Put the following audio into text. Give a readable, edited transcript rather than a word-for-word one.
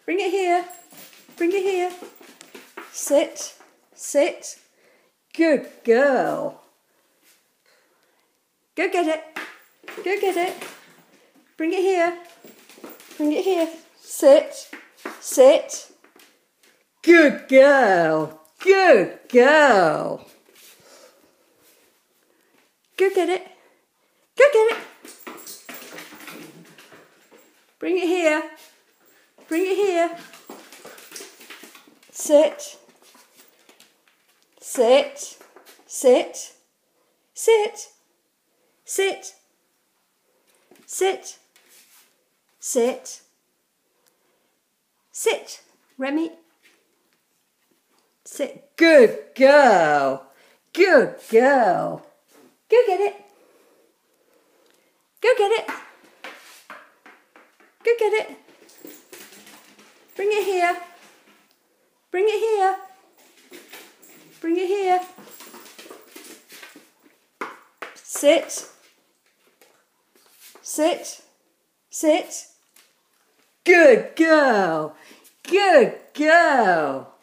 Bring it here. Bring it here. Sit. Sit. Good girl. Go get it. Go get it. Bring it here. Bring it here. Sit. Sit. Good girl. Good girl. Go get it. Go get it. Bring it here. Bring it here. Sit. Sit. Sit. Sit. Sit. Sit. Sit. Sit. Remy. Sit. Good girl. Good girl. Go get it. Go get it. Go get it. Bring it here. Bring it here. Bring it here. Sit. Sit. Sit. Good girl. Good girl.